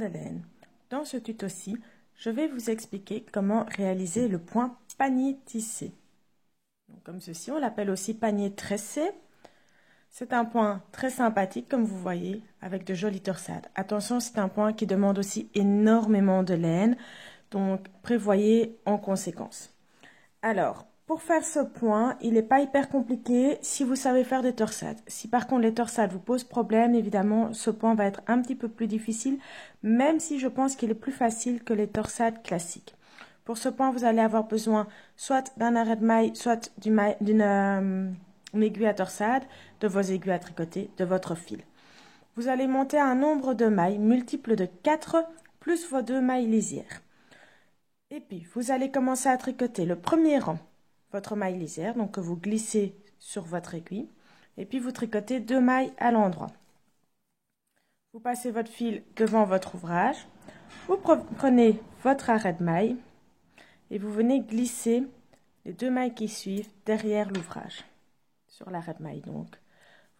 de laine. Dans ce tuto-ci, je vais vous expliquer comment réaliser le point panier tissé. Donc, comme ceci, on l'appelle aussi panier tressé. C'est un point très sympathique, comme vous voyez, avec de jolies torsades. Attention, c'est un point qui demande aussi énormément de laine, donc prévoyez en conséquence. Alors, pour faire ce point, il n'est pas hyper compliqué si vous savez faire des torsades. Si par contre les torsades vous posent problème, évidemment, ce point va être un petit peu plus difficile, même si je pense qu'il est plus facile que les torsades classiques. Pour ce point, vous allez avoir besoin soit d'un arrêt de maille, soit d'une aiguille à torsade, de vos aiguilles à tricoter, de votre fil. Vous allez monter un nombre de mailles multiple de 4 plus vos 2 mailles lisières. Et puis, vous allez commencer à tricoter le premier rang, votre maille lisière, donc que vous glissez sur votre aiguille. Et puis, vous tricotez 2 mailles à l'endroit. Vous passez votre fil devant votre ouvrage. Vous prenez votre arrêt de maille et vous venez glisser les 2 mailles qui suivent derrière l'ouvrage. Sur l'arrêt de maille, donc.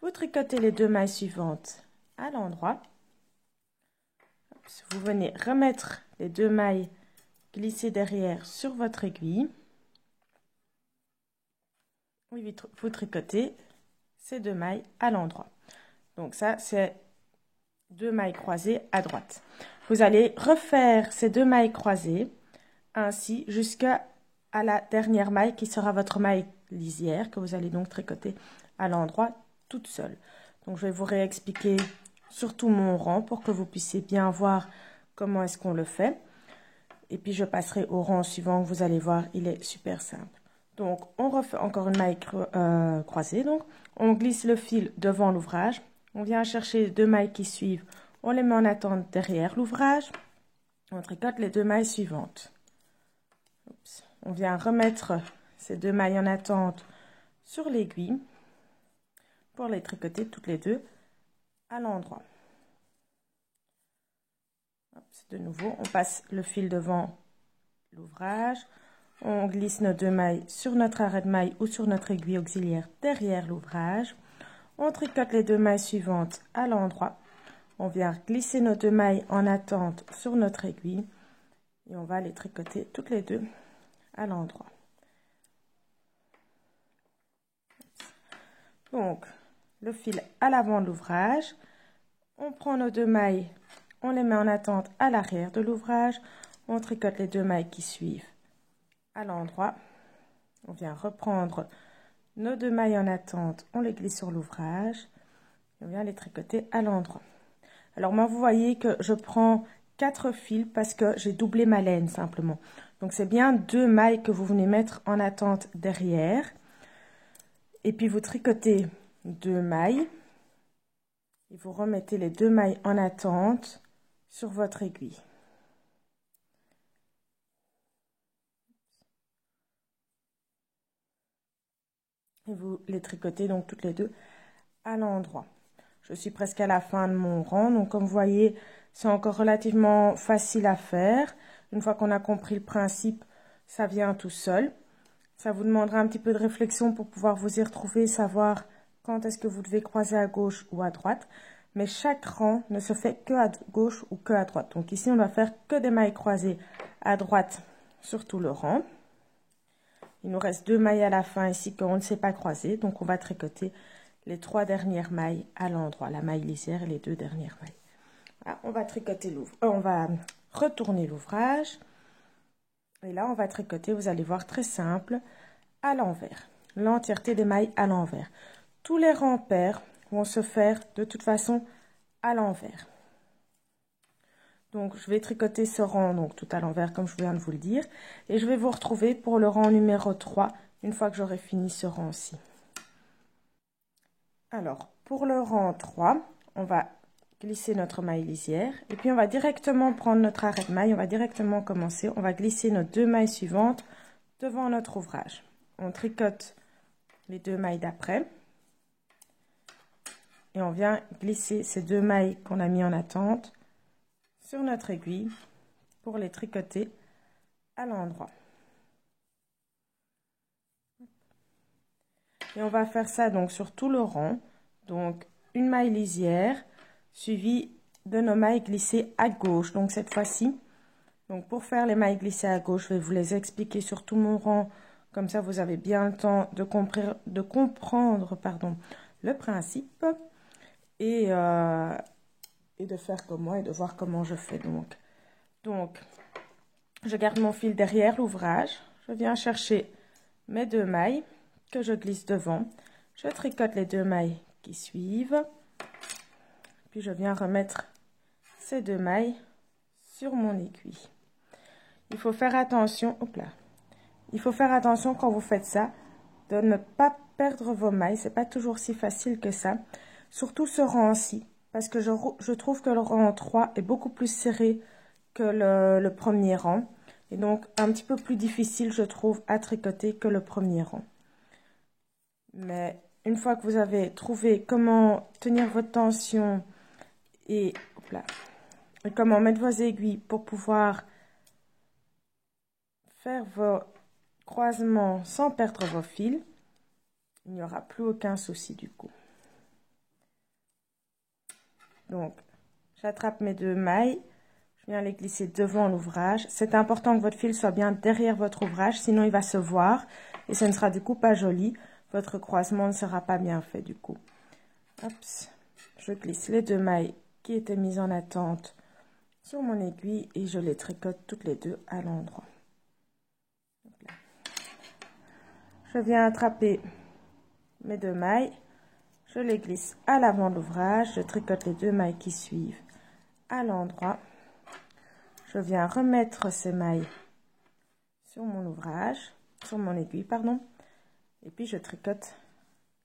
Vous tricotez les 2 mailles suivantes à l'endroit. Vous venez remettre les 2 mailles glissez derrière sur votre aiguille. Vous tricotez ces 2 mailles à l'endroit. Donc ça, c'est 2 mailles croisées à droite. Vous allez refaire ces 2 mailles croisées ainsi jusqu'à la dernière maille qui sera votre maille lisière que vous allez donc tricoter à l'endroit toute seule. Donc je vais vous réexpliquer surtout mon rang pour que vous puissiez bien voir comment est-ce qu'on le fait. Et puis, je passerai au rang suivant. Vous allez voir, il est super simple. Donc, on refait encore une maille croisée. Donc, on glisse le fil devant l'ouvrage. On vient chercher les 2 mailles qui suivent. On les met en attente derrière l'ouvrage. On tricote les 2 mailles suivantes. Oups. On vient remettre ces 2 mailles en attente sur l'aiguille pour les tricoter toutes les 2 à l'endroit. De nouveau, on passe le fil devant l'ouvrage, on glisse nos 2 mailles sur notre arrêt de maille ou sur notre aiguille auxiliaire derrière l'ouvrage, on tricote les 2 mailles suivantes à l'endroit, on vient glisser nos 2 mailles en attente sur notre aiguille et on va les tricoter toutes les 2 à l'endroit. Donc, le fil à l'avant de l'ouvrage, on prend nos 2 mailles, on les met en attente à l'arrière de l'ouvrage. On tricote les 2 mailles qui suivent à l'endroit. On vient reprendre nos 2 mailles en attente. On les glisse sur l'ouvrage. On vient les tricoter à l'endroit. Alors moi, vous voyez que je prends 4 fils parce que j'ai doublé ma laine simplement. Donc c'est bien 2 mailles que vous venez mettre en attente derrière. Et puis vous tricotez 2 mailles. Et vous remettez les 2 mailles en attente sur votre aiguille. Et vous les tricotez donc toutes les 2 à l'endroit. Je suis presque à la fin de mon rang, donc comme vous voyez, c'est encore relativement facile à faire. Une fois qu'on a compris le principe, ça vient tout seul. Ça vous demandera un petit peu de réflexion pour pouvoir vous y retrouver, savoir quand est-ce que vous devez croiser à gauche ou à droite. Mais chaque rang ne se fait que à gauche ou que à droite. Donc ici, on va faire que des mailles croisées à droite sur tout le rang. Il nous reste 2 mailles à la fin ici qu'on ne sait pas croiser. Donc on va tricoter les 3 dernières mailles à l'endroit, la maille lisière et les 2 dernières mailles. Voilà, on va tricoter on va retourner l'ouvrage. Et là, on va tricoter, vous allez voir, très simple, à l'envers. L'entièreté des mailles à l'envers. Tous les rangs pairs vont se faire de toute façon à l'envers. Donc, je vais tricoter ce rang donc tout à l'envers comme je viens de vous le dire. Et je vais vous retrouver pour le rang numéro 3 une fois que j'aurai fini ce rang-ci. Alors, pour le rang 3, on va glisser notre maille lisière. Et puis, on va directement prendre notre arrêt de maille. On va directement commencer. On va glisser nos 2 mailles suivantes devant notre ouvrage. On tricote les 2 mailles d'après. Et on vient glisser ces 2 mailles qu'on a mis en attente sur notre aiguille pour les tricoter à l'endroit. Et on va faire ça donc sur tout le rang. Donc une maille lisière suivie de nos mailles glissées à gauche. Donc cette fois-ci, donc pour faire les mailles glissées à gauche, je vais vous les expliquer sur tout mon rang. Comme ça, vous avez bien le temps de comprendre le principe et de faire comme moi et de voir comment je fais. Donc, je garde mon fil derrière l'ouvrage. Je viens chercher mes 2 mailles que je glisse devant. Je tricote les 2 mailles qui suivent. Puis je viens remettre ces 2 mailles sur mon aiguille. Il faut faire attention, il faut faire attention quand vous faites ça, de ne pas perdre vos mailles. C'est pas toujours si facile que ça. Surtout ce rang-ci, parce que je trouve que le rang 3 est beaucoup plus serré que le premier rang. Et donc un petit peu plus difficile, je trouve, à tricoter que le premier rang. Mais une fois que vous avez trouvé comment tenir votre tension et comment mettre vos aiguilles pour pouvoir faire vos croisements sans perdre vos fils, il n'y aura plus aucun souci du coup. Donc, j'attrape mes 2 mailles, je viens les glisser devant l'ouvrage. C'est important que votre fil soit bien derrière votre ouvrage, sinon il va se voir et ce ne sera du coup pas joli. Votre croisement ne sera pas bien fait du coup. Hop, je glisse les 2 mailles qui étaient mises en attente sur mon aiguille et je les tricote toutes les 2 à l'endroit. Je viens attraper mes 2 mailles, je les glisse à l'avant de l'ouvrage, je tricote les 2 mailles qui suivent à l'endroit. Je viens remettre ces mailles sur mon ouvrage, sur mon aiguille, et puis je tricote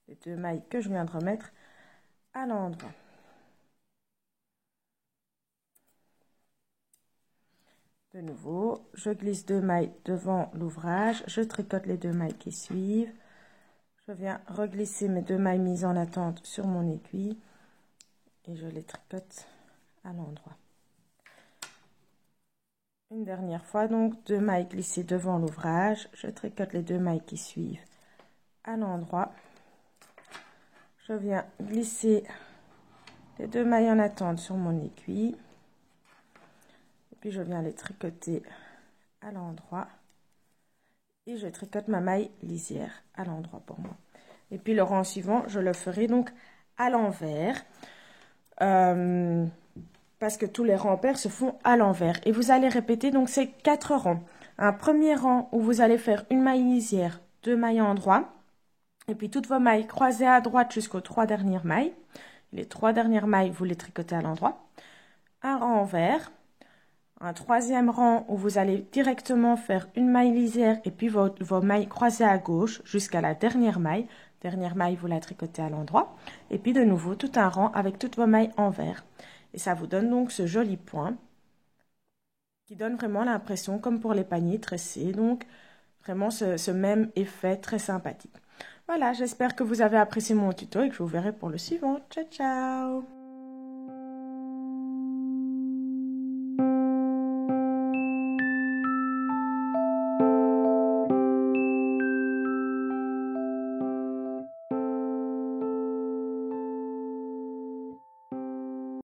les 2 mailles que je viens de remettre à l'endroit. De nouveau, je glisse 2 mailles devant l'ouvrage, je tricote les 2 mailles qui suivent. Je viens reglisser mes 2 mailles mises en attente sur mon aiguille et je les tricote à l'endroit. Une dernière fois, donc 2 mailles glissées devant l'ouvrage, je tricote les 2 mailles qui suivent à l'endroit. Je viens glisser les 2 mailles en attente sur mon aiguille. Puis je viens les tricoter à l'endroit et je tricote ma maille lisière à l'endroit pour moi. Et puis le rang suivant, je le ferai donc à l'envers parce que tous les rangs pairs se font à l'envers. Et vous allez répéter donc ces 4 rangs. Un premier rang où vous allez faire une maille lisière, 2 mailles en endroit et puis toutes vos mailles croisées à droite jusqu'aux 3 dernières mailles. Les 3 dernières mailles, vous les tricotez à l'endroit. Un rang envers. Un 3e rang où vous allez directement faire une maille lisière et puis vos mailles croisées à gauche jusqu'à la dernière maille. Dernière maille, vous la tricotez à l'endroit. Et puis de nouveau, tout un rang avec toutes vos mailles envers. Et ça vous donne donc ce joli point qui donne vraiment l'impression, comme pour les paniers tressés, donc vraiment ce même effet très sympathique. Voilà, j'espère que vous avez apprécié mon tuto et que je vous verrai pour le suivant. Ciao, ciao!